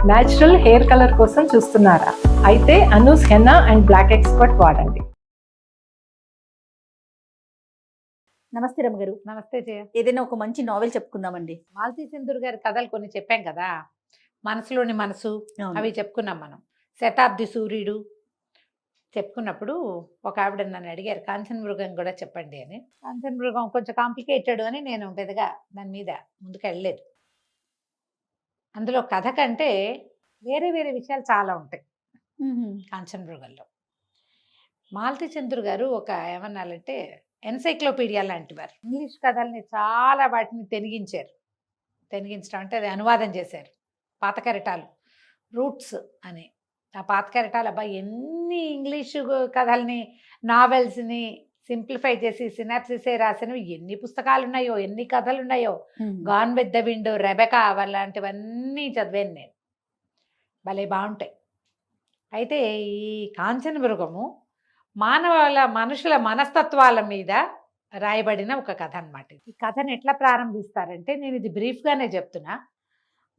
Natural hair colour కోసం చూస్తున్నారా? అయితే Anoos henna and black expert వాడండి. నమస్తే రమగారు. నమస్తే జయ. ఏదైనా ఒక మంచి నావెల్ చెప్పుకుందామండి. మాలతీ చందూర్ గారి కథలు కొన్ని చెప్పాం కదా, మనసులోని మనసు అవి చెప్పుకున్నాం మనం. శతాబ్ది సూర్యుడు చెప్పుకున్నప్పుడు ఒక ఆవిడ నన్ను అడిగారు కాంచన మృగం కూడా చెప్పండి అని. కాంచన మృగం కొంచెం కాంప్లికేటెడ్ అని నేను పెద్దగా దాని మీద ముందుకు వెళ్ళలేదు. అందులో కథ కంటే వేరే వేరే విషయాలు చాలా ఉంటాయి కాంచన మృగంలో. మాలతీ చంద్రు గారు ఒక ఏమన్నాలంటే ఎన్సైక్లోపీడియా లాంటి వారు. ఇంగ్లీష్ కథల్ని చాలా వాటిని తెనిగించడం అంటే అది అనువాదం చేశారు. పాత కెరటాలు రూట్స్ అని ఆ పాత కెరటాలు అబ్బాయి ఎన్ని ఇంగ్లీషు కథల్ని నావెల్స్ని సింప్లిఫై చేసి సినాప్సిసే రాసినవి ఎన్ని పుస్తకాలు ఉన్నాయో, ఎన్ని కథలు ఉన్నాయో. Gone with the wind, Rebecca అలాంటివన్నీ చదివాను నేను. భలే బాగుంటాయి. అయితే ఈ కాంచన మృగము మనుషుల మనస్తత్వాల మీద రాయబడిన ఒక కథ అనమాట. ఈ కథను ఎట్లా ప్రారంభిస్తారంటే, నేను ఇది బ్రీఫ్గానే చెప్తున్నా.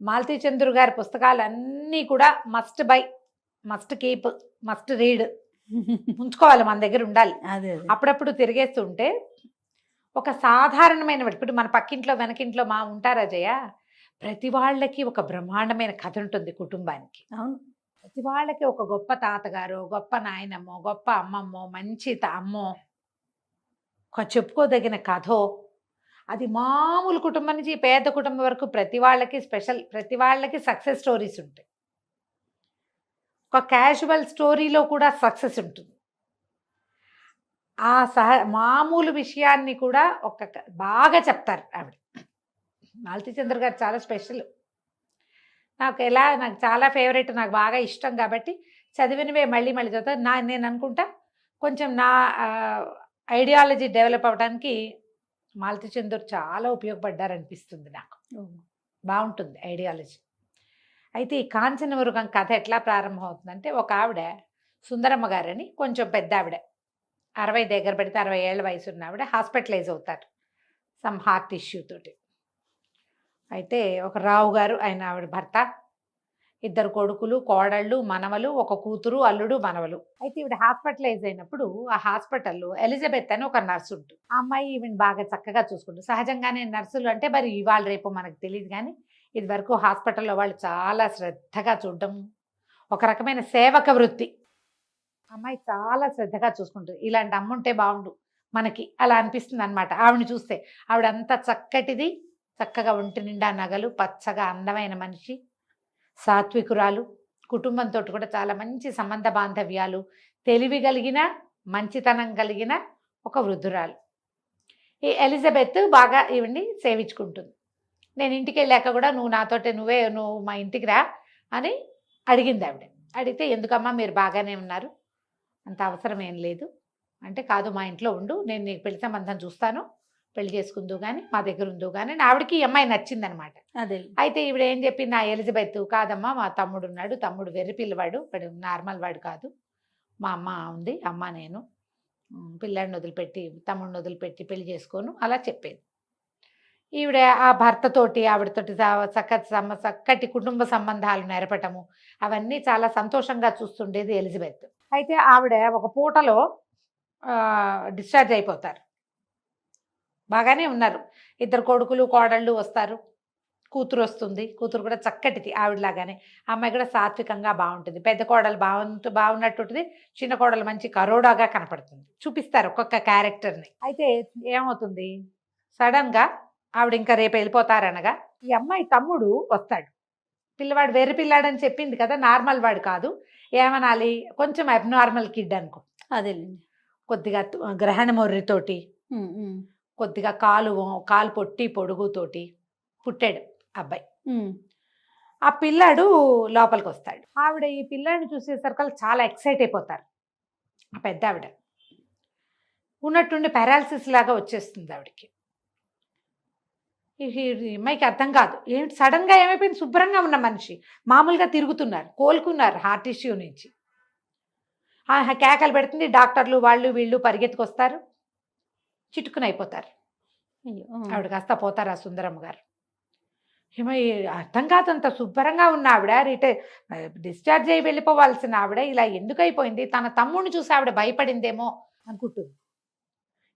మాలతీ చంద్రు గారి పుస్తకాలు అన్నీ కూడా must by, must keep, must read ఉంచుకోవాలి, మన దగ్గర ఉండాలి. అప్పుడప్పుడు తిరిగేస్తుంటే ఒక సాధారణమైన ఇప్పుడు మన పక్కింట్లో వెనకింట్లో మా ఉంటారా జయ, ప్రతి వాళ్ళకి ఒక బ్రహ్మాండమైన కథ ఉంటుంది కుటుంబానికి. అవును, ప్రతి వాళ్ళకి ఒక గొప్ప తాతగారు, గొప్ప నాయనమ్మో, గొప్ప అమ్మమ్మో, మంచి అమ్మో, ఒక చెప్పుకోదగిన కథో. అది మామూలు కుటుంబం నుంచి పేద కుటుంబం వరకు ప్రతి వాళ్ళకి స్పెషల్, ప్రతి వాళ్ళకి సక్సెస్ స్టోరీస్ ఉంటాయి. ఒక క్యాజువల్ స్టోరీలో కూడా సక్సెస్ ఉంటుంది. ఆ మామూలు విషయాన్ని కూడా బాగా చెప్తారు ఆవిడ. మాలతీ చంద్ర గారు చాలా స్పెషల్. నాకు చాలా ఫేవరెట్, నాకు బాగా ఇష్టం కాబట్టి చదివినవే మళ్ళీ మళ్ళీ చదువుతా. నేను అనుకుంటా కొంచెం నా ఐడియాలజీ డెవలప్ అవ్వడానికి మాలతీ చంద్ర చాలా ఉపయోగపడ్డారనిపిస్తుంది నాకు. బాగుంటుంది ఐడియాలజీ. అయితే ఈ కాంచన మృగం కథ ఎట్లా ప్రారంభం అవుతుందంటే, ఒక ఆవిడ సుందరమ్మ గారని కొంచెం పెద్ద ఆవిడ, 60 దగ్గర పెడితే 60 ఏళ్ళ వయసు ఉన్న ఆవిడ హాస్పిటలైజ్ అవుతారు సమ్ హార్ట్ ఇష్యూ తోటి. అయితే ఒక రావు గారు, ఆవిడ భర్త, 2 కొడుకులు, కోడళ్ళు, మనవలు, ఒక కూతురు, అల్లుడు, మనవలు. అయితే ఈవిడ హాస్పిటలైజ్ అయినప్పుడు ఆ హాస్పిటల్లో ఎలిజబెత్ అని ఒక నర్సు ఉంటుంది. ఆ అమ్మాయి ఈవిడ బాగా చక్కగా చూసుకుంటుంది. సహజంగానే నర్సులు అంటే మరి ఇవాళ రేపు మనకు తెలియదు, కానీ ఇది వరకు హాస్పిటల్లో వాళ్ళు చాలా శ్రద్ధగా చూడడం, ఒక రకమైన సేవక వృత్తి. అమ్మాయి చాలా శ్రద్ధగా చూసుకుంటుంది. ఇలాంటి అమ్మ ఉంటే బాగుండు మనకి, అలా అనిపిస్తుంది అనమాట ఆవిడని చూస్తే. ఆవిడ అంత చక్కటిది, చక్కగా ఒంటి నిండా నగలు, పచ్చగా అందమైన మనిషి, సాత్వికురాలు, కుటుంబంతో కూడా చాలా మంచి సంబంధ బాంధవ్యాలు, తెలివి కలిగిన, మంచితనం కలిగిన ఒక వృద్ధురాలు. ఈ ఎలిజబెత్ బాగా ఈవిడ్ని సేవించుకుంటుంది. నేను ఇంటికి వెళ్ళాక కూడా నువ్వు మా ఇంటికి రా అని అడిగింది ఆవిడ. అడిగితే, ఎందుకమ్మా మీరు బాగానే ఉన్నారు, అంత అవసరం ఏం లేదు అంటే, కాదు మా ఇంట్లో ఉండు, నేను నీకు పెళ్లి సంబంధం చూస్తాను, పెళ్లి చేసుకుందు కానీ మా దగ్గర ఉందో కానీ. ఆవిడకి ఈ అమ్మాయి నచ్చిందనమాట. అదే. అయితే ఈవిడ ఏం చెప్పింది, నా ఎలిజబెత్, కాదమ్మా మా తమ్ముడు ఉన్నాడు, తమ్ముడు వెర్రి పిల్లవాడు, వాడు నార్మల్ వాడు కాదు, మా అమ్మ ఉంది, అమ్మ నేను పిల్లాడిని వదిలిపెట్టి, తమ్ముడిని వదిలిపెట్టి పెళ్లి చేసుకోను అలా చెప్పేది. ఈవిడ ఆ భర్తతోటి, ఆవిడతోటి చక్కటి కుటుంబ సంబంధాలు నెరపటము అవన్నీ చాలా సంతోషంగా చూస్తుండేది ఎలిజబెత్. అయితే ఆవిడ ఒక పూటలో డిశ్చార్జ్ అయిపోతారు. బాగానే ఉన్నారు. 2 కొడుకులు, కోడళ్ళు వస్తారు, కూతురు వస్తుంది. కూతురు కూడా చక్కటిది ఆవిడలాగానే. అమ్మాయి కూడా సాత్వికంగా బాగుంటుంది. పెద్ద కోడలు బాగున్నట్టుంటుంది, చిన్న కోడలు మంచి కరోడాగా కనపడుతుంది. చూపిస్తారు ఒక్కొక్క క్యారెక్టర్ని. అయితే ఏమవుతుంది, సడన్గా ఆవిడ ఇంకా రేపు వెళ్ళిపోతారనగా ఈ అమ్మాయి తమ్ముడు వస్తాడు. పిల్లవాడు వెర్రి పిల్లాడని చెప్పింది కదా, నార్మల్ వాడు కాదు, ఏమనాలి, కొంచెం అబ్నార్మల్ కిడ్ అనుకో. అదే. కొద్దిగా గ్రహణ మొర్రితోటి, కొద్దిగా కాలు పొట్టి పొడుగుతోటి పుట్టాడు అబ్బాయి. ఆ పిల్లాడు లోపలికి వస్తాడు. ఆవిడ ఈ పిల్లాడిని చూసేసరికి చాలా ఎక్సైట్ అయిపోతారు. ఆ పెద్ద ఆవిడ ఉన్నట్టుండి పారాలసిస్ లాగా వచ్చేస్తుంది ఆవిడకి. ఈ అమ్మాయికి అర్థం కాదు, ఏంటి సడన్గా ఏమైపోయింది, శుభ్రంగా ఉన్న మనిషి మామూలుగా తిరుగుతున్నారు, కోలుకున్నారు హార్ట్ ఇష్యూ నుంచి. కేకలు పెడుతుంది. డాక్టర్లు వాళ్ళు వీళ్ళు పరిగెత్తుకొస్తారు, చిటుకుని అయిపోతారు. ఆవిడ కాస్త పోతారు ఆ సుందరమ్మ గారు. ఏమో అర్థం కాదంత శుభ్రంగా ఉన్న ఆవిడ డిశ్చార్జ్ అయ్యి వెళ్ళిపోవాల్సిన ఆవిడ ఇలా ఎందుకు అయిపోయింది, తన తమ్ముడిని చూసి ఆవిడ భయపడిందేమో అనుకుంటుంది.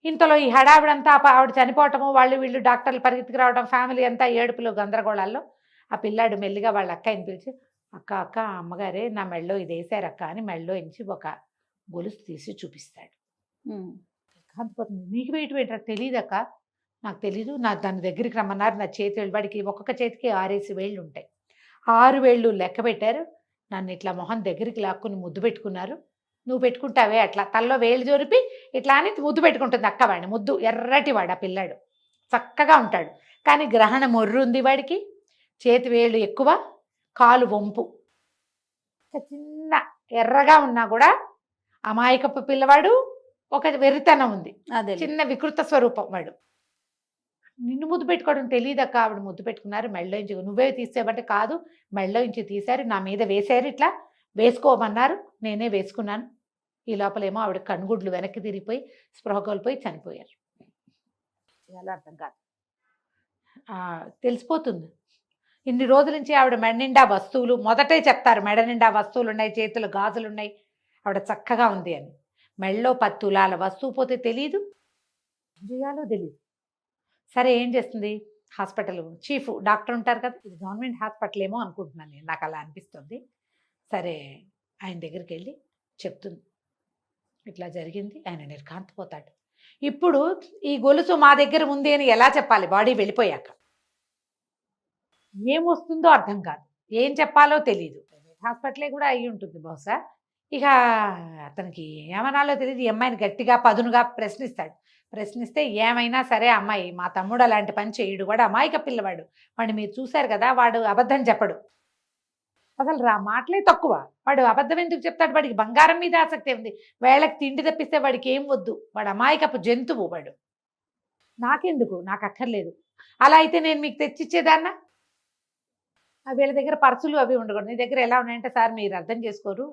ఇంతలో ఈ హడావిడంతా ఆవిడ చనిపోవటము, వాళ్ళు వీళ్ళు డాక్టర్లు పరిగెత్తుకు రావడం, ఫ్యామిలీ అంతా ఏడుపులు గందరగోళాల్లో ఆ పిల్లాడు మెల్లిగా వాళ్ళ అక్కని పిలిచి, అక్క అక్క అమ్మగారే నా మెళ్ళో ఇది వేసారు అక్క అని మెళ్ళో ఇంచి ఒక గొలుసు తీసి చూపిస్తాడు. కాకపోతుంది, నీకు వెయిట్ వెయిట్ తెలియదక్క, నాకు తెలీదు, నా దాని దగ్గరికి రమ్మన్నారు, నా చేతి వేళ్ళు, వాడికి ఒక్కొక్క చేతికి 6 వేళ్ళు ఉంటాయి, 6 వేళ్ళు లెక్క పెట్టారు, నన్ను ఇట్లా మొహం దగ్గరికి లాక్కుని ముద్దు పెట్టుకున్నారు, నువ్వు పెట్టుకుంటావే అట్లా తల్లో వేలు జోరిపి ఇట్లా అని ముద్దు పెట్టుకుంటుంది అక్క వాడిని. ముద్దు ఎర్రటి వాడు ఆ పిల్లాడు, చక్కగా ఉంటాడు, కానీ గ్రహణ మొర్రు ఉంది వాడికి, చేతి వేళ్ళు ఎక్కువ, కాలు వంపు, చిన్న ఎర్రగా ఉన్నా కూడా అమాయకపు పిల్లవాడు, ఒక వెర్రితనం ఉంది, అదే చిన్న వికృత స్వరూపం వాడు. నిన్ను ముద్దు పెట్టుకోవడం తెలియదక్క, ఆవిడ ముద్దు పెట్టుకున్నారు, మెళ్ళో ఇంచి నువ్వే తీసేవంటే కాదు, మెళ్ళో ఇంచి తీశారు, నా మీద వేశారు, ఇట్లా వేసుకోమన్నారు, నేనే వేసుకున్నాను. ఈ లోపలేమో ఆవిడ కనుగుడ్లు వెనక్కి తిరిగిపోయి స్పృహ కోల్పోయి చనిపోయారు. ఎలా అర్థం కాదు, తెలిసిపోతుంది. ఇన్ని రోజుల నుంచి ఆవిడ మెడ నిండా వస్తువులు, మొదటే చెప్తారు మెడ నిండా వస్తువులు ఉన్నాయి, చేతులు గాజులు ఉన్నాయి, ఆవిడ చక్కగా ఉంది అని. మెళ్ళో 10 తులాల వస్తువు పోతే తెలీదు, ఏం చేయాలో తెలీదు. సరే ఏం చేస్తుంది, హాస్పిటల్ చీఫ్ డాక్టర్ ఉంటారు కదా, ఇది గవర్నమెంట్ హాస్పిటల్ ఏమో అనుకుంటున్నాను నేను, నాకు అలా అనిపిస్తుంది. సరే ఆయన దగ్గరికి వెళ్ళి చెప్తుంది, ఇట్లా జరిగింది. ఆయన నిర్ఘాంతపోతాడు. ఇప్పుడు ఈ గొలుసు మా దగ్గర ఉంది అని ఎలా చెప్పాలి, బాడీ వెళ్ళిపోయాక ఏమొస్తుందో అర్థం కాదు, ఏం చెప్పాలో తెలియదు. హాస్పిటలే కూడా అయ్యి ఉంటుంది బహుశా. ఇక అతనికి ఏమనాలో తెలియదు. ఈ అమ్మాయిని గట్టిగా పదునుగా ప్రశ్నిస్తే ఏమైనా సరే అమ్మాయి, మా తమ్ముడు అలాంటి పని చేయడు, వాడు అమాయక పిల్లవాడు, వాడిని మీరు చూశారు కదా, వాడు అబద్ధం చెప్పడు, అసలు మాటలే తక్కువ, వాడు అబద్ధం ఎందుకు చెప్తాడు, వాడికి బంగారం మీద ఆసక్తి ఉంది, వేళకి తిండి తప్పిస్తే వాడికి ఏం వద్దు, వాడు అమాయకపు జంతువు, వాడు నాకెందుకు, నాకు అక్కర్లేదు, అలా అయితే నేను మీకు తెచ్చిచ్చేదాన్నా, వీళ్ళ దగ్గర పర్సులు అవి ఉండకూడదు, నీ దగ్గర ఎలా ఉన్నాయంటే, సార్ మీరు అర్థం చేసుకోరు,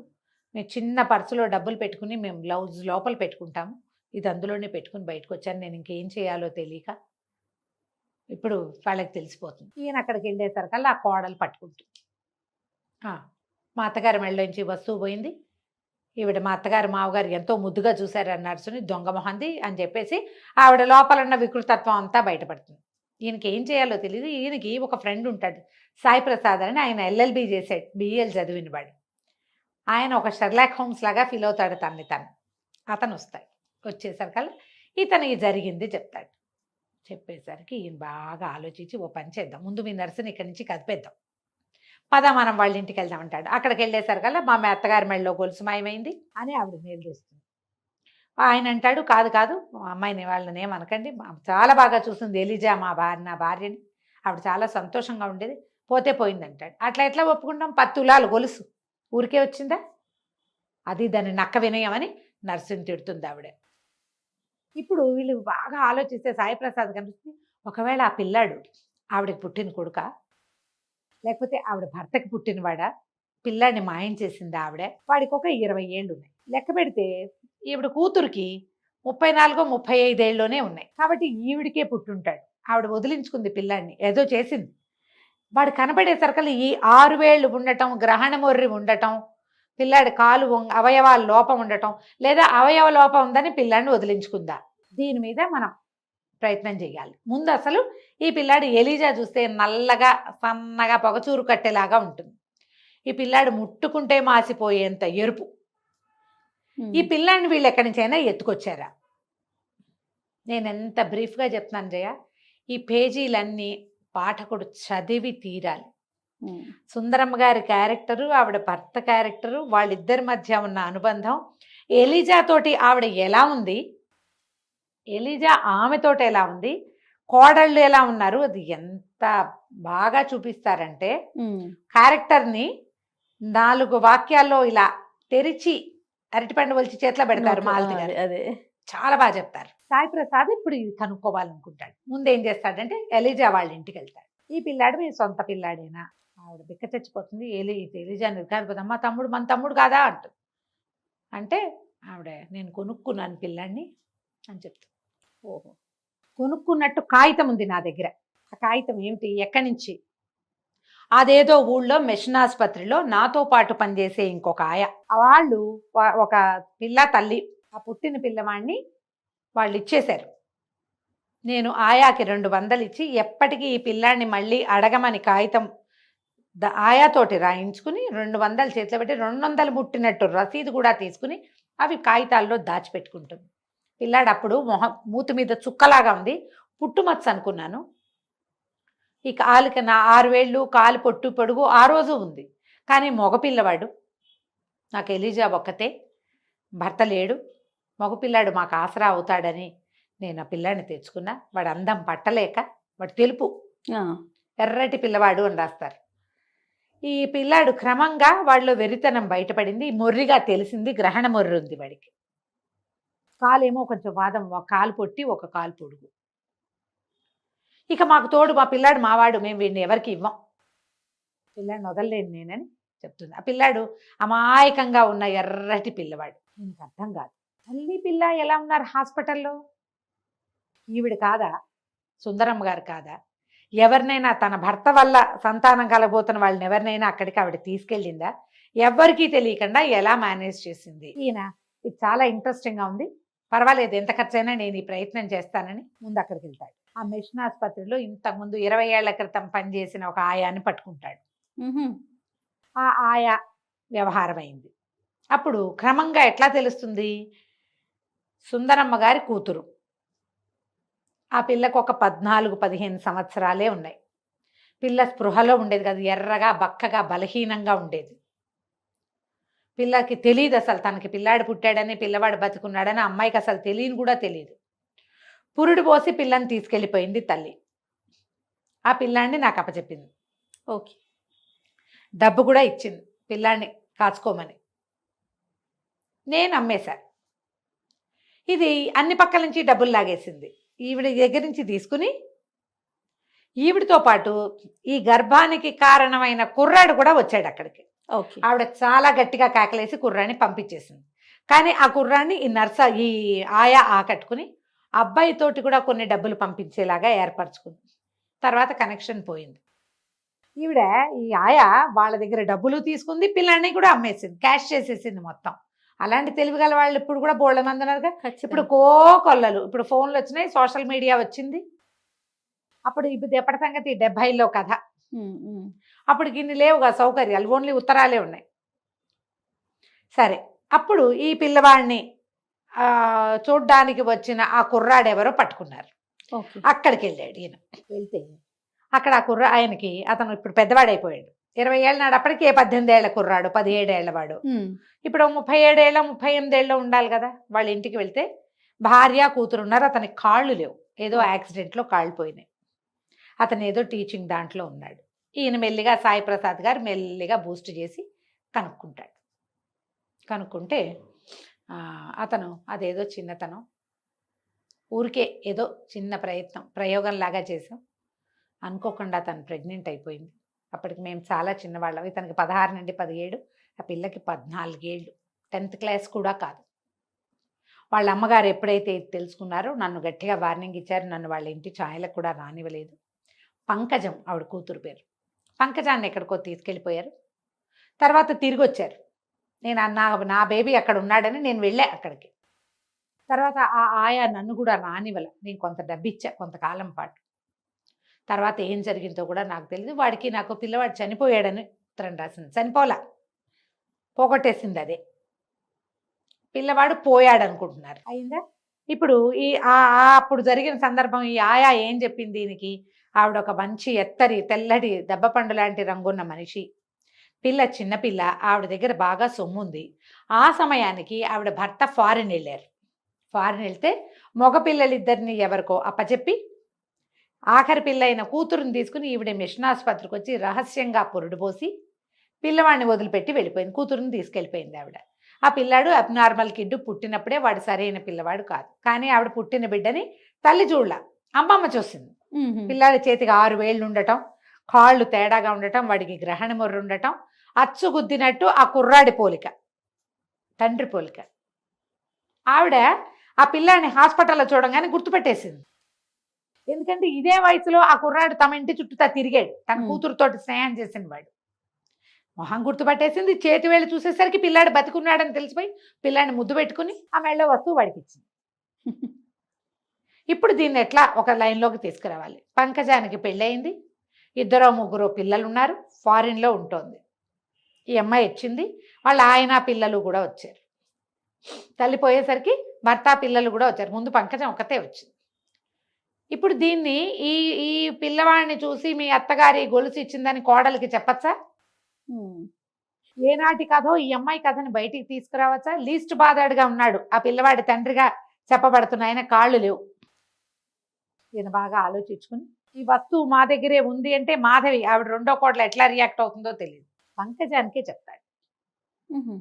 మేము చిన్న పర్సులో డబ్బులు పెట్టుకుని మేము బ్లౌజ్ లోపల పెట్టుకుంటాము, ఇది అందులోనే పెట్టుకుని బయటకు వచ్చాను, నేను ఇంకేం చేయాలో తెలియక ఇప్పుడు వాళ్ళకి తెలిసిపోతుంది. ఈయన అక్కడికి వెళ్ళేసరికల్లా ఆ కోడలు పట్టుకుంటుంది, మా అత్తగారి మెళ్ళలోంచి వస్తువు పోయింది, ఈవిడ మా అత్తగారు మావగారు ఎంతో ముద్దుగా చూశారు ఆ నర్సుని, దొంగ మొహంది అని చెప్పేసి ఆవిడ లోపల ఉన్న వికృతత్వం అంతా బయటపడుతుంది. ఈయనకి ఏం చేయాలో తెలియదు. ఈయనకి ఒక ఫ్రెండ్ ఉంటాడు, సాయి ప్రసాద్ అని, ఆయన ఎల్ఎల్బి చేసాడు, బిఎల్ చదివిన వాడు. ఆయన ఒక షెర్లాక్ హోమ్స్ లాగా ఫీల్ అవుతాడు తను. అతను వచ్చేసరికల్లా ఇతను జరిగింది చెప్తాడు. చెప్పేసరికి ఈయన బాగా ఆలోచించి, ఓ పని చేద్దాం, ముందు మీ నర్సుని ఇక్కడి నుంచి కదిపేద్దాం, పద మనం వాళ్ళ ఇంటికి వెళ్దాం అంటాడు. అక్కడికి వెళ్ళేసరికల్లా మా అత్తగారి మెళ్ళలో గొలుసు మాయమైంది అని ఆవిడ నిలదీస్తుంది. ఆయన అంటాడు, కాదు కాదు అమ్మాయిని వాళ్ళని ఏమనకండి, చాలా బాగా చూస్తుంది ఎలిజా నా భార్యని, ఆవిడ చాలా సంతోషంగా ఉండేది, పోతే పోయింది అంటాడు. అట్లా ఎట్లా ఒప్పుకుంటాం, 10 తులాలు గొలుసు ఊరికే వచ్చిందా, అది దాన్ని నక్క వినయం అని నర్సుని తిడుతుంది ఆవిడ. ఇప్పుడు వీళ్ళు బాగా ఆలోచిస్తే సాయిప్రసాద్ కనిపిస్తుంది, ఒకవేళ ఆ పిల్లాడు ఆవిడకి పుట్టిన కొడుక, లేకపోతే ఆవిడ భర్తకి పుట్టినవాడా, పిల్లాడిని మాయం చేసింది ఆవిడ, వాడికి ఒక 20 ఏళ్ళు ఉన్నాయి, లెక్క పెడితే ఈవిడ కూతురికి 34-35 ఏళ్ళలోనే ఉన్నాయి, కాబట్టి ఈవిడికే పుట్టుంటాడు, ఆవిడ వదిలించుకుంది పిల్లాడిని, ఏదో చేసింది. వాడు కనబడేసరికల్లా ఈ 6 వేళ్ళు ఉండటం, గ్రహణ మొర్రి ఉండటం, పిల్లాడి కాలు అవయవాల లోపం ఉండటం, లేదా అవయవ లోపం ఉందని పిల్లాడిని వదిలించుకుందా, దీని మీద మనం ప్రయత్నం చేయాలి. ముందు అసలు ఈ పిల్లాడు ఎలీజా చూస్తే నల్లగా సన్నగా పొగచూరు కట్టేలాగా ఉంటుంది, ఈ పిల్లాడు ముట్టుకుంటే మాసిపోయేంత ఎరుపు, ఈ పిల్లాడిని వీళ్ళు ఎక్కడి నుంచైనా ఎత్తుకొచ్చారా. నేను ఎంత బ్రీఫ్గా చెప్తున్నాను జయ, ఈ పేజీలన్నీ పాఠకుడు చదివి తీరాలి. సుందరమ్మ గారి క్యారెక్టరు, ఆవిడ భర్త క్యారెక్టరు, వాళ్ళిద్దరి మధ్య ఉన్న అనుబంధం, ఎలీజా తోటి ఆవిడ ఎలా ఉంది, ఎలీజా ఆమెతోటి ఎలా ఉంది, కోడళ్ళు ఎలా ఉన్నారు, అది ఎంత బాగా చూపిస్తారంటే క్యారెక్టర్ని 4 వాక్యాల్లో ఇలా తెరిచి అరటిపండు వలిచి చేతిలో పెడతారు మాలతి గారు, అదే చాలా బాగా చెప్తారు. సాయి ప్రసాద్ ఇప్పుడు ఇది కనుక్కోవాలనుకుంటాడు. ముందేం చేస్తాడంటే ఎలీజా వాళ్ళ ఇంటికి వెళ్తాడు. ఈ పిల్లాడు మీ సొంత పిల్లాడేనా, ఆవిడ బిక్క చచ్చిపోతుంది, ఎలీజా నిర్ధారిపోతుంది, అమ్మ తమ్ముడు మన తమ్ముడు కాదా అంటుంది. అంటే ఆవిడ నేను కొనుక్కున్నాను పిల్లాడిని అని చెప్తాను. ఓహో, కొనుక్కున్నట్టు కాగితం ఉంది నా దగ్గర, ఆ కాగితం ఏమిటి, ఎక్కడి నుంచి, అదేదో ఊళ్ళో మిషన్ ఆసుపత్రిలో నాతో పాటు పనిచేసే ఇంకొక ఆయ, వాళ్ళు ఒక పిల్ల తల్లి, ఆ పుట్టిన పిల్లవాడిని వాళ్ళు ఇచ్చేశారు. నేను ఆయాకి 200 ఇచ్చి ఎప్పటికీ ఈ పిల్లాడిని మళ్ళీ అడగమని కాగితం ఆయాతోటి రాయించుకుని 200 చేతిలో పెట్టి 200 ముట్టినట్టు రసీదు కూడా తీసుకుని అవి కాగితాల్లో దాచిపెట్టుకుంటుంది. పిల్లాడు అప్పుడు మూతి మీద చుక్కలాగా ఉంది, పుట్టుమచ్చ అనుకున్నాను. ఈ కాలుకి నా 6 వేళ్ళు, కాలు పొడుగు ఆ రోజు ఉంది. కానీ మగపిల్లవాడు, నాకు ఎలిజా ఒక్కతే, భర్త లేడు, మగపిల్లాడు మాకు ఆసరా అవుతాడని నేను ఆ పిల్లాడిని తెచ్చుకున్నా. వాడు అందం పట్టలేక, వాడు తెలుపు, ఎర్రటి పిల్లవాడు అని రాస్తారు. ఈ పిల్లాడు క్రమంగా వాళ్ళలో వెరితనం బయటపడింది, మొర్రిగా తెలిసింది, గ్రహణ మొర్రి ఉంది వాడికి. కాలేమో కొంచెం వాదం, ఒక కాలు పొట్టి ఒక కాలు పొడుగు. ఇక మాకు తోడు మా పిల్లాడు మావాడు, మేము వీడిని ఎవరికి ఇవ్వం, పిల్లాడిని వదలలేను నేనని చెప్తుంది. ఆ పిల్లాడు అమాయకంగా ఉన్న ఎర్రటి పిల్లవాడు. దీనికి అర్థం కాదు, తల్లి పిల్ల ఎలా ఉన్నారు హాస్పిటల్లో, ఈవిడ కాదా, సుందరమ్మ గారు కాదా, ఎవరినైనా తన భర్త వల్ల సంతానం కలగబోతున్న వాళ్ళని ఎవరినైనా అక్కడికి ఆవిడ తీసుకెళ్ళిందా, ఎవ్వరికీ తెలియకుండా ఎలా మేనేజ్ చేసింది. ఈయన ఇది చాలా ఇంట్రెస్టింగ్గా ఉంది, పర్వాలేదు ఎంత ఖర్చైనా నేను ఈ ప్రయత్నం చేస్తానని ముందు అక్కడికి వెళ్తాడు. ఆ మిషన్ ఆసుపత్రిలో ఇంతకుముందు 20 ఏళ్ల క్రితం పనిచేసిన ఒక ఆయాని పట్టుకుంటాడు. ఆ ఆయా వ్యవహారం అయింది. అప్పుడు క్రమంగా ఎట్లా తెలుస్తుంది, సుందరమ్మ గారి కూతురు, ఆ పిల్లకు ఒక 14-15 సంవత్సరాలే ఉన్నాయి. పిల్ల స్పృహలో ఉండేది కాదు, ఎర్రగా బక్కగా బలహీనంగా ఉండేది. పిల్లకి తెలియదు అసలు తనకి పిల్లాడు పుట్టాడని, పిల్లవాడు బతుకున్నాడని అమ్మాయికి అసలు తెలియని కూడా తెలియదు. పురుడు పోసి పిల్లని తీసుకెళ్ళిపోయింది తల్లి. ఆ పిల్లాడిని నాకు అప్పచెప్పింది. ఓకే, డబ్బు కూడా ఇచ్చింది పిల్లాడిని కాచుకోమని. నేను అమ్మేశా. ఇది అన్ని పక్కల నుంచి డబ్బులు లాగేసింది. ఈవిడ దగ్గర నుంచి తీసుకుని ఈవిడితో పాటు ఈ గర్భానికి కారణమైన కుర్రాడు కూడా వచ్చాడు అక్కడికి. ఆవిడ చాలా గట్టిగా కేకలేసి కుర్రాడిని పంపించేసింది. కానీ ఆ కుర్రాడిని ఈ ఆయా ఆకట్టుకుని అబ్బాయితోటి కూడా కొన్ని డబ్బులు పంపించేలాగా ఏర్పరచుకుంది. తర్వాత కనెక్షన్ పోయింది. ఈవిడ ఈ ఆయా వాళ్ళ దగ్గర డబ్బులు తీసుకుంది, పిల్లాడిని కూడా అమ్మేసింది, క్యాష్ చేసేసింది మొత్తం. అలాంటి తెలివిగల వాళ్ళు ఇప్పుడు కూడా బోళ్ళ మంది ఉన్నారుగా. ఇప్పుడు కొల్లలు, ఇప్పుడు ఫోన్లు వచ్చినాయి, సోషల్ మీడియా వచ్చింది. అప్పుడు ఇప్పుడు ఎప్పటి సంగతి 70లో కథ. అప్పుడు ఇన్ని లేవుగా సౌకర్యాలు, ఓన్లీ ఉత్తరాలే ఉన్నాయి. సరే, అప్పుడు ఈ పిల్లవాడిని చూడ్డానికి వచ్చిన ఆ కుర్రాడెవరో పట్టుకున్నారు. అక్కడికి వెళ్ళాడు ఈయన. వెళ్తే అక్కడ ఆ ఆయనకి, అతను ఇప్పుడు పెద్దవాడైపోయాడు, 20 ఏళ్ళ నాడు, అప్పటికే 18 ఏళ్ల కుర్రాడు, 17 ఏళ్ల వాడు. ఇప్పుడు 37 ఏళ్ళ 38 ఏళ్ళ ఉండాలి కదా. వాళ్ళ ఇంటికి వెళ్తే భార్య కూతురు ఉన్నారు. అతనికి కాళ్ళు లేవు, ఏదో యాక్సిడెంట్లో కాళ్ళు పోయినాయి. అతను ఏదో టీచింగ్ దాంట్లో ఉన్నాడు. ఈయన మెల్లిగా సాయి ప్రసాద్ గారు మెల్లిగా బూస్ట్ చేసి కనుక్కుంటాడు. కనుక్కుంటే అతను అదేదో చిన్నతనం, ఊరికే ఏదో చిన్న ప్రయోగంలాగా చేసాం, అనుకోకుండా తను ప్రెగ్నెంట్ అయిపోయింది. అప్పటికి మేము చాలా చిన్నవాళ్ళం. ఇతనికి 16 నుండి 17, ఆ పిల్లకి 14 ఏళ్ళు, 10th క్లాస్ కూడా కాదు. వాళ్ళ అమ్మగారు ఎప్పుడైతే ఇది తెలుసుకున్నారో నన్ను గట్టిగా వార్నింగ్ ఇచ్చారు. నన్ను వాళ్ళ ఇంటి ఛాయలకు కూడా రానివ్వలేదు. పంకజం ఆవిడ కూతురు పేరు. పంకజాన్ని ఎక్కడికో తీసుకెళ్ళిపోయారు. తర్వాత తిరిగి వచ్చారు. నేను నా బేబీ అక్కడ ఉన్నాడని నేను వెళ్ళా అక్కడికి. తర్వాత ఆ ఆయా నన్ను కూడా రానివ్వల. నేను కొంత డబ్బు ఇచ్చా కొంతకాలం పాటు. తర్వాత ఏం జరిగిందో కూడా నాకు తెలియదు. వాడికి నాకు పిల్లవాడు చనిపోయాడని ఉత్తరం రాసింది. చనిపోలా, పోగొట్టేసింది అదే. పిల్లవాడు పోయాడు అనుకుంటున్నారు. అయిందా? ఇప్పుడు ఈ అప్పుడు జరిగిన సందర్భం ఈ ఆయా ఏం చెప్పింది దీనికి, ఆవిడ ఒక మంచి తెల్లటి దెబ్బపండు లాంటి రంగున్న మనిషి, పిల్ల చిన్నపిల్ల, ఆవిడ దగ్గర బాగా సొమ్ము ఉంది. ఆ సమయానికి ఆవిడ భర్త ఫారిన్ వెళ్ళారు. ఫారిన్ వెళ్తే మగపిల్లలిద్దరిని ఎవరికో అప్పచెప్పి ఆఖరి పిల్ల అయిన కూతురుని తీసుకుని ఈవిడ మిషన్ ఆసుపత్రికి వచ్చి రహస్యంగా పురుడు పోసి పిల్లవాడిని వదిలిపెట్టి వెళ్ళిపోయింది. కూతురుని తీసుకెళ్ళిపోయింది ఆవిడ. ఆ పిల్లాడు అబ్నార్మల్ కిడ్, పుట్టినప్పుడే వాడు సరైన పిల్లవాడు కాదు. కానీ ఆవిడ పుట్టిన బిడ్డని తల్లి చూడలా, అమ్మమ్మ చూసింది. పిల్లాడి చేతికి 6 వేళ్ళు ఉండటం, కాళ్ళు తేడాగా ఉండటం, వాడికి గ్రహణ మొర్రు ఉండటం, అచ్చు గుద్దినట్టు ఆ కుర్రాడి పోలిక, తండ్రి పోలిక. ఆవిడ ఆ పిల్లాడిని హాస్పిటల్లో చూడంగానే గుర్తుపెట్టేసింది. ఎందుకంటే ఇదే వయసులో ఆ కుర్రాడు తమ ఇంటి చుట్టూతా తిరిగాడు, తన మ్మ్. కూతురుతోటి స్నేహం చేసిన వాడు. మొహం గుర్తుపట్టేసింది, చేతి వేళ్ళు చూసేసరికి పిల్లాడు బతికున్నాడని తెలిసిపోయి పిల్లాడిని ముద్దు పెట్టుకుని ఆ మెళ్ళో వస్తువు వాడికి ఇచ్చింది. ఇప్పుడు దీన్ని ఎట్లా ఒక లైన్లోకి తీసుకురావాలి? పంకజానికి పెళ్ళయింది, 2-3 పిల్లలు ఉన్నారు, ఫారిన్లో ఉంటుంది. ఈ అమ్మాయి వచ్చింది, వాళ్ళ ఆయన పిల్లలు కూడా వచ్చారు. తల్లి పోయేసరికి భర్త పిల్లలు కూడా వచ్చారు. ముందు పంకజం ఒక్కతే వచ్చింది. ఇప్పుడు దీన్ని ఈ ఈ పిల్లవాడిని చూసి మీ అత్తగారి గొలుసు ఇచ్చిందని కోడలికి చెప్పచ్చా? ఉమ్. ఏనాటి కథో ఈ అమ్మాయి కథని బయటికి తీసుకురావచ్చా? లీస్ట్ బాధాడుగా ఉన్నాడు ఆ పిల్లవాడి తండ్రిగా చెప్పబడుతున్న ఆయన, కాళ్ళు లేవు. ఈయన బాగా ఆలోచించుకుని ఈ వస్తువు మా దగ్గరే ఉంది అంటే మాధవి ఆవిడ రెండో కోడలు ఎట్లా రియాక్ట్ అవుతుందో తెలియదు. పంకజానికే చెప్తాడు. ఉహు.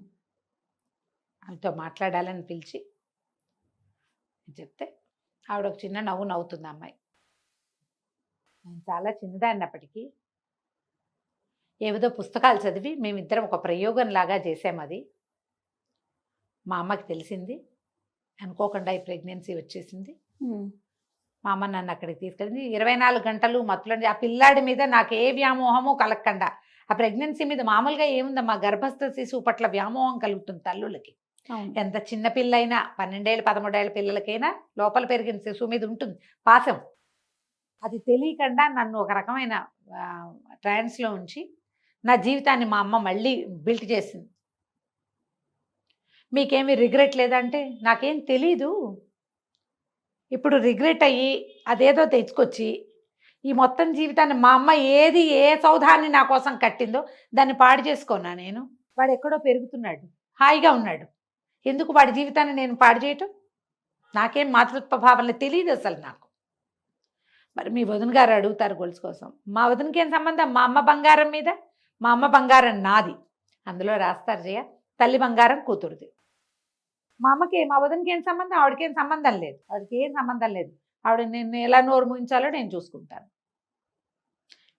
ఆమెతో మాట్లాడాలని పిలిచి చెప్తే ఆవిడ ఒక చిన్న నవ్వు నవ్వుతుంది అమ్మాయి. నేను చాలా చిన్నదాన్నప్పటికీ ఏవిధో పుస్తకాలు చదివి మేమిద్దరం ఒక ప్రయోగం లాగా చేసాం. అది మా అమ్మకి తెలిసింది, అనుకోకుండా ఈ ప్రెగ్నెన్సీ వచ్చేసింది. ఉమ్. మా అమ్మ నన్ను అక్కడికి తీసుకెళ్ళింది. 24 గంటలు మత్తులండి. ఆ పిల్లాడి మీద నాకు ఏ వ్యామోహము కలగకుండా, ఆ ప్రెగ్నెన్సీ మీద మామూలుగా ఏముందమ్మా, గర్భస్థ శిశువు పట్ల వ్యామోహం కలుగుతుంది తల్లులకి. అవును. ఎంత చిన్న పిల్ల అయినా, 12 ఏళ్ళు 13 ఏళ్ళ పిల్లలకైనా లోపల పెరిగిన శిశువు మీద ఉంటుంది పాశం. అది తెలియకుండా నన్ను ఒక రకమైన ట్రాన్స్లో ఉంచి నా జీవితాన్ని మా అమ్మ మళ్ళీ బిల్ట్ చేసింది. మీకేమీ రిగ్రెట్ లేదంటే, నాకేం తెలీదు. ఇప్పుడు రిగ్రెట్ అయ్యి అదేదో తెచ్చుకొచ్చి ఈ మొత్తం జీవితాన్ని మా అమ్మ ఏ సౌధాన్ని నా కోసం కట్టిందో దాన్ని పాడు చేసుకున్నా నేను. వాడు ఎక్కడో పెరుగుతున్నాడు, హాయిగా ఉన్నాడు, ఎందుకు వాడి జీవితాన్ని నేను పాడు చేయటం? నాకేం మాతృత్వ భావన తెలియదు అసలు నాకు. మరి మీ వదిన గారు అడుగుతారు గొలుసు కోసం, మా వదినకి ఏం సంబంధం? మా అమ్మ బంగారం మీద, మా అమ్మ బంగారం నాది. అందులో రాస్తారు జయ, తల్లి బంగారం కూతురుది. మా అమ్మకి మా వదినకి ఏం సంబంధం? ఆవిడకేం సంబంధం లేదు, ఆవిడకి ఏం సంబంధం లేదు. ఆవిడ నేను ఎలా నోరు ముయించాలో నేను చూసుకుంటాను.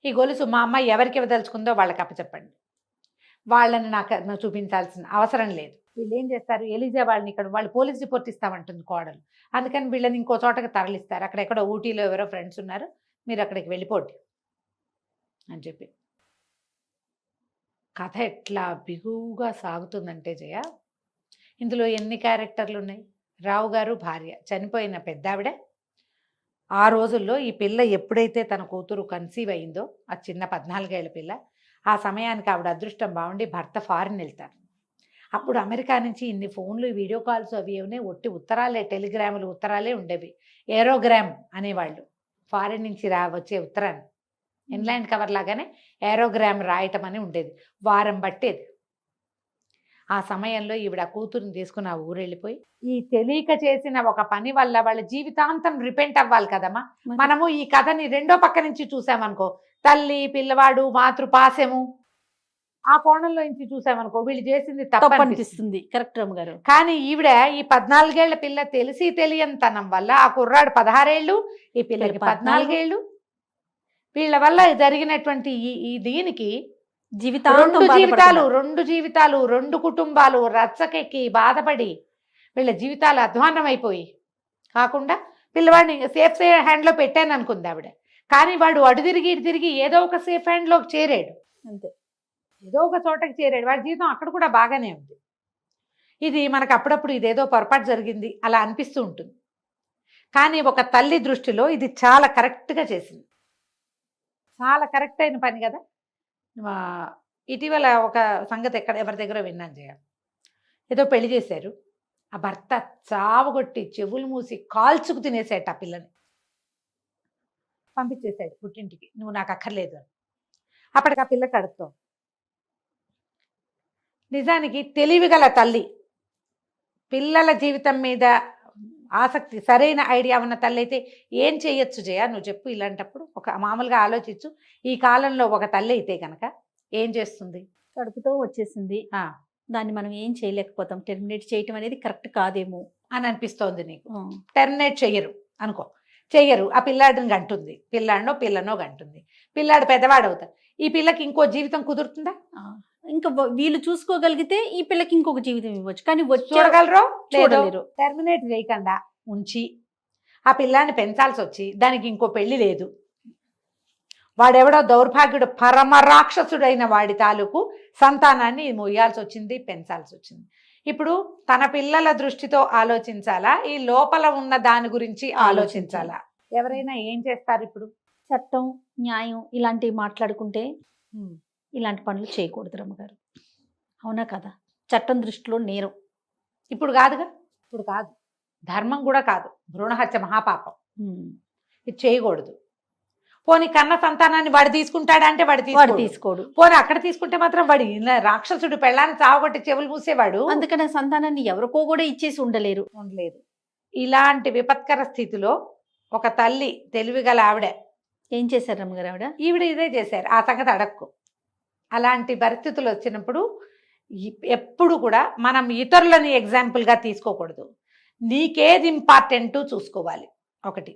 ఈ గొలుసు మా అమ్మ ఎవరికి ఇవ్వదలుచుకుందో వాళ్ళకి అప్పచెప్పండి. వాళ్ళని నాకు చూపించాల్సిన అవసరం లేదు. వీళ్ళు ఏం చేస్తారు, ఎలిజా వాళ్ళని ఇక్కడ వాళ్ళు పోలీస్ రిపోర్ట్ ఇస్తామంటుంది కోడలు. అందుకని వీళ్ళని ఇంకో చోటకి తరలిస్తారు. అక్కడెక్కడో ఊటీలో ఎవరో ఫ్రెండ్స్ ఉన్నారు, మీరు అక్కడికి వెళ్ళిపోండి అని చెప్పి. కథ ఎట్లా బిగువుగా సాగుతుందంటే జయ, ఇందులో ఎన్ని క్యారెక్టర్లు ఉన్నాయి? రావు గారు భార్య, చనిపోయిన పెద్దావిడ. ఆ రోజుల్లో ఈ పిల్ల ఎప్పుడైతే తన కూతురు కన్సీవ్ అయిందో, ఆ చిన్న 14 ఏళ్ల పిల్ల, ఆ సమయానికి ఆవిడ అదృష్టం బాగుండి భర్త ఫారిన్ వెళ్తారు. అప్పుడు అమెరికా నుంచి ఇన్ని ఫోన్లు, వీడియో కాల్స్ అవి ఏమైనా ఒట్టి ఉత్తరాలే, టెలిగ్రాములు ఉత్తరాలే ఉండేవి. ఏరోగ్రామ్ అనేవాళ్ళు, ఫారిన్ నుంచి వచ్చే ఉత్తరాన్ని ఇన్లాండ్ కవర్ లాగానే ఏరోగ్రామ్ రాయటం అని ఉండేది, వారం పట్టేది. ఆ సమయంలో ఈవిడ కూతురుని తీసుకుని ఆ ఊరు వెళ్ళిపోయి, ఈ తెలియక చేసిన ఒక పని వల్ల వాళ్ళ జీవితాంతం రిపెంట్ అవ్వాలి కదమ్మా. మనము ఈ కథని రెండో పక్క నుంచి చూసామనుకో, తల్లి పిల్లవాడు మాతృపాశము, ఆ కోణంలో నుంచి చూసామనుకో వీళ్ళు చేసింది తప్పు అనిపిస్తుంది. కరెక్ట్ రమ్మగారు. కానీ ఈవిడ ఈ 14 ఏళ్ల పిల్ల తెలిసి తెలియనితనం వల్ల, ఆ కుర్రాడు 16 ఏళ్ళు, ఈ పిల్లకి 14 ఏళ్ళు, వీళ్ళ వల్ల జరిగినటువంటి ఈ దీనికి రెండు జీవితాలు 2 కుటుంబాలు రచ్చకెక్కి బాధపడి వీళ్ళ జీవితాలు అధ్వాన్నమైపోయి కాకుండా పిల్లవాడిని సేఫ్ హ్యాండ్లో పెట్టాను అనుకుంది ఆవిడ. కానీ వాడు అటు తిరిగి ఇటు తిరిగి ఏదో ఒక సేఫ్ హ్యాండ్లోకి చేరాడు, అంతే, ఏదో ఒక చోటకి చేరాడు. వాడి జీవితం అక్కడ కూడా బాగానే ఉంది. ఇది మనకు అప్పుడప్పుడు ఇదేదో పొరపాటు జరిగింది అలా అనిపిస్తూ ఉంటుంది. కానీ ఒక తల్లి దృష్టిలో ఇది చాలా కరెక్ట్గా చేసింది, చాలా కరెక్ట్ అయిన పని కదా. ఇటీవల ఒక సంగతి ఎవరి దగ్గర విన్నాను జయ, ఏదో పెళ్లి చేశారు, ఆ భర్త చావగొట్టి చెవులు మూసి కాల్చుకు తినేసాడు ఆ పిల్లని, పంపించేశాడు పుట్టింటికి, నువ్వు నాకు అక్కర్లేదు అని. అప్పటికి ఆ పిల్ల కడుపుతాం. నిజానికి తెలివిగల తల్లి, పిల్లల జీవితం మీద ఆసక్తి, సరైన ఐడియా ఉన్న తల్లి అయితే ఏం చేయొచ్చు జయ, నువ్వు చెప్పు. ఇలాంటప్పుడు ఒక మామూలుగా ఆలోచించు. ఈ కాలంలో ఒక తల్లి అయితే కనుక ఏం చేస్తుంది? కడుపుతో వచ్చేసింది, దాన్ని మనం ఏం చేయలేకపోతాం, టెర్మినేట్ చేయటం అనేది కరెక్ట్ కాదేమో అని అనిపిస్తోంది నీకు. టెర్మినేట్ చెయ్యరు అనుకో, చెయ్యరు. ఆ పిల్లాడిని గంటుంది, పిల్లనో గంటుంది, పిల్లాడు పెద్దవాడు అవుతాడు. ఈ పిల్లకి ఇంకో జీవితం కుదురుతుందా? ఇంకా వీళ్ళు చూసుకోగలిగితే ఈ పిల్లకి ఇంకొక జీవితం ఇవ్వచ్చు, కానీ చూడగలరు లేదో టెర్మినేట్ చేయకుండా ఉంచి ఆ పిల్లాన్ని పెంచాల్సి వచ్చి దానికి ఇంకో పెళ్లి లేదు, వాడెవడో దౌర్భాగ్యుడు పరమ రాక్షసుడైన వాడి తాలూకు సంతానాన్ని మొయ్యాల్సి వచ్చింది, పెంచాల్సి వచ్చింది. ఇప్పుడు తన పిల్లల దృష్టితో ఆలోచించాలా, ఈ లోపల ఉన్న దాని గురించి ఆలోచించాలా? ఎవరైనా ఏం చేస్తారు ఇప్పుడు? చట్టం, న్యాయం ఇలాంటివి మాట్లాడుకుంటే ఇలాంటి పనులు చేయకూడదు రమ్మగారు. అవునా కదా? చట్టం దృష్టిలో నేరం. ఇప్పుడు కాదుగా, ఇప్పుడు కాదు, ధర్మం కూడా కాదు, భ్రూణహత్య మహాపాపం, ఇది చేయకూడదు. పోనీ కన్న సంతానాన్ని వాడు తీసుకుంటాడంటే వాడు తీసుకోడు. పోనీ అక్కడ తీసుకుంటే మాత్రం వాడు రాక్షసుడు, పెళ్ళాన్ని చావగొట్టి చెవులు మూసేవాడు. అందుకని సంతానాన్ని ఎవరికో కూడా ఇచ్చేసి ఉండలేరు. ఇలాంటి విపత్కర స్థితిలో ఒక తల్లి తెలివిగల ఆవిడ ఏం చేశారు రమ్మగారు? ఈవిడ ఇదే చేశారు. ఆ సంగతి అడక్కు. అలాంటి పరిస్థితులు వచ్చినప్పుడు ఎప్పుడు కూడా మనం ఇతరులని ఎగ్జాంపుల్గా తీసుకోకూడదు. నీకేది ఇంపార్టెంట్ చూసుకోవాలి. ఒకటి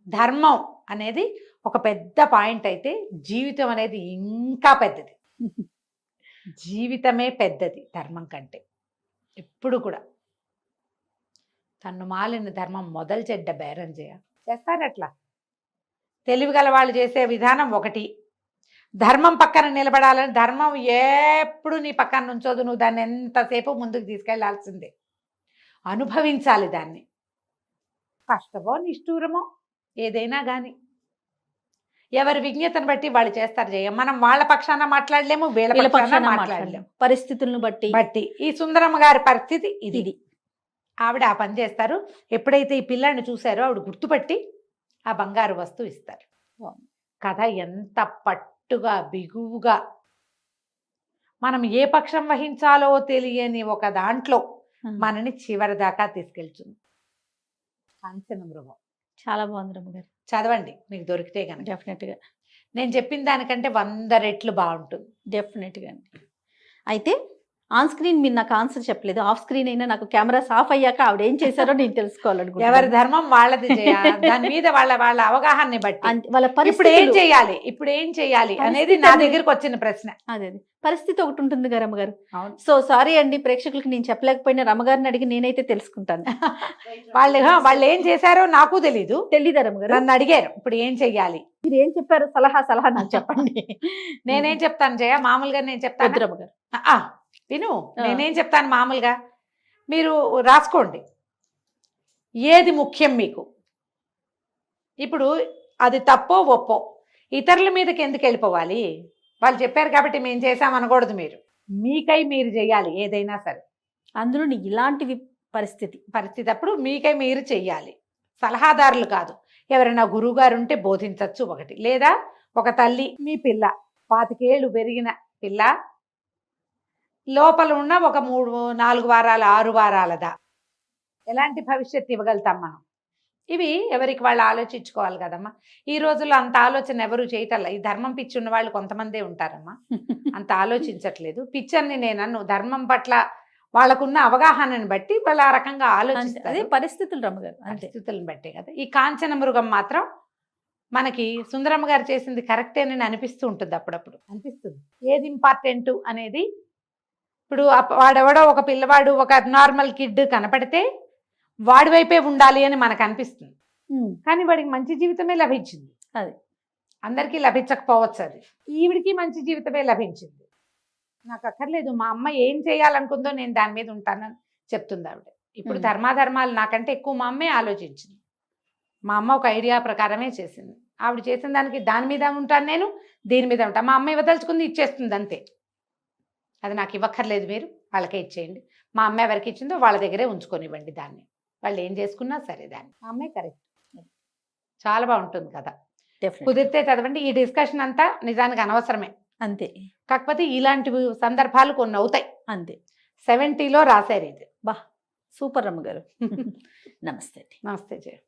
ధర్మం అనేది ఒక పెద్ద పాయింట్ అయితే, జీవితం అనేది ఇంకా పెద్దది. జీవితమే పెద్దది ధర్మం కంటే. ఎప్పుడు కూడా తన్ను మాలిన ధర్మం మొదలు చెడ్డ బేరం చేస్తారు. అట్లా తెలివిగల వాళ్ళు చేసే విధానం ఒకటి. ధర్మం పక్కన నిలబడాలని, ధర్మం ఎప్పుడు నీ పక్కన నుంచోదు, నువ్వు దాన్ని ఎంతసేపు ముందుకు తీసుకెళ్లాల్సిందే, అనుభవించాలి దాన్ని. కష్టమో నిష్ఠూరమో ఏదైనా కానీ ఎవరి విజ్ఞతను బట్టి వాళ్ళు చేస్తారు. మనం వాళ్ళ పక్షాన మాట్లాడలేము, వీళ్ళ పక్షాన మాట్లాడలేము, పరిస్థితులను బట్టి. ఈ సుందరమ్మ గారి పరిస్థితి ఇది. ఆవిడ ఆ పని చేస్తారు. ఎప్పుడైతే ఈ పిల్లాన్ని చూశారో ఆవిడ గుర్తుపట్టి ఆ బంగారు వస్తువు ఇస్తారు. కథ ఎంత పట్టుగా బిగువుగా, మనం ఏ పక్షం వహించాలో తెలియని ఒక దాంట్లో మనని చివరి దాకా తీసుకెళ్తుంది. కాంచన మృగం చాలా బాగుంది రమ్మగారు. చదవండి, మీకు దొరికితే కనుక. డెఫినెట్గా నేను చెప్పిన దానికంటే 100 రెట్లు బాగుంటుంది. డెఫినెట్గా అండి. అయితే ఆన్ స్క్రీన్ మీరు నాకు ఆన్సర్ చెప్పలేదు. ఆఫ్ స్క్రీన్ అయినా నాకు కెమెరాస్ ఆఫ్ అయ్యాక ఆవిడ ఏం చేశారో నేను తెలుసుకోవాలనుకుంటున్నాను. ఎవరి ధర్మం వాళ్ళది చేయాలి, దాని మీద వాళ్ళ అవగాహనని బట్టి వాళ్ళ ఇప్పుడు ఏం చేయాలి అనేది నా దగ్గరకు వచ్చిన ప్రశ్న. అదే పరిస్థితి ఒకటి ఉంటుంది కదా రమ్మగారు. సో సారీ అండి, ప్రేక్షకులకి నేను చెప్పలేకపోయినా రమ్మగారిని అడిగి నేనైతే తెలుసుకుంటాను. వాళ్ళు ఏం చేశారో నాకు తెలీదా రమ్మగారు? నన్ను అడిగారు ఇప్పుడు ఏం చెయ్యాలి, మీరు ఏం చెప్పారు, సలహా నాకు చెప్పండి. నేనేం చెప్తాను జయ, మామూలుగా నేను చెప్తాను రమ్మగారు. విను, నేనేం చెప్తాను మామూలుగా, మీరు రాసుకోండి ఏది ముఖ్యం మీకు. ఇప్పుడు అది తప్పో ఒప్పో ఇతరుల మీదకి ఎందుకు వెళ్ళిపోవాలి? వాళ్ళు చెప్పారు కాబట్టి మేము చేసాం అనకూడదు. మీకై మీరు చేయాలి ఏదైనా సరే. అందులో ఇలాంటి పరిస్థితి అప్పుడు మీకై మీరు చెయ్యాలి, సలహాదారులు కాదు. ఎవరైనా గురువుగారు ఉంటే బోధించవచ్చు ఒకటి, లేదా ఒక తల్లి మీ పిల్ల 25 ఏళ్ళు పెరిగిన పిల్ల లోపల ఉన్న ఒక 3-4 వారాల 6 వారాలదా ఎలాంటి భవిష్యత్తు ఇవ్వగలుగుతాం మనం? ఇవి ఎవరికి వాళ్ళు ఆలోచించుకోవాలి కదమ్మా. ఈ రోజుల్లో అంత ఆలోచన ఎవరు చేయటల్లా. ఈ ధర్మం పిచ్చి ఉన్న వాళ్ళు కొంతమందే ఉంటారమ్మా, అంత ఆలోచించట్లేదు. పిచ్చని నేను ధర్మం పట్ల వాళ్ళకున్న అవగాహనని బట్టి వాళ్ళు ఆ రకంగా ఆలోచిస్తారు. పరిస్థితులు రమ్మగారు, పరిస్థితులను బట్టే కదా. ఈ కాంచన మృగం మాత్రం మనకి సుందరమ్మ గారు చేసింది కరెక్టేనని అనిపిస్తూ ఉంటుంది, అప్పుడప్పుడు అనిపిస్తుంది. ఏది ఇంపార్టెంట్ అనేది. ఇప్పుడు వాడెవడో ఒక పిల్లవాడు, ఒక అబ్నార్మల్ కిడ్ కనపడితే వాడి వైపే ఉండాలి అని మనకు అనిపిస్తుంది, కానీ వాడికి మంచి జీవితమే లభించింది. అది అందరికీ లభించకపోవచ్చు, అది ఈవిడికి మంచి జీవితమే లభించింది. నాకు అక్కర్లేదు, మా అమ్మ ఏం చేయాలనుకుందో నేను దాని మీద ఉంటానని చెప్తుంది ఆవిడ. ఇప్పుడు ధర్మాధర్మాలు నాకంటే ఎక్కువ మా అమ్మే ఆలోచించింది. మా అమ్మ ఒక ఐడియా ప్రకారమే చేసింది. ఆవిడ చేసిన దానికి దాని మీద ఉంటాను, నేను దీని మీద ఉంటాను. మా అమ్మ ఇవ్వదలుచుకుంది ఇచ్చేస్తుంది అంతే. అది నాకు ఇవ్వక్కర్లేదు, మీరు వాళ్ళకే ఇచ్చేయండి. మా అమ్మ ఎవరికి ఇచ్చిందో వాళ్ళ దగ్గరే ఉంచుకొనివ్వండి దాన్ని, వాళ్ళు ఏం చేసుకున్నా సరే దాన్ని. మా అమ్మే కరెక్ట్. చాలా బాగుంటుంది కదా, కుదిరితే చదవండి. ఈ డిస్కషన్ అంతా నిజానికి అనవసరమే అంతే, కాకపోతే ఇలాంటి సందర్భాలు కొన్ని అవుతాయి అంతే. 70లో రాశారు ఇది. సూపర్ రమ్మగారు. నమస్తే. నమస్తే జయ.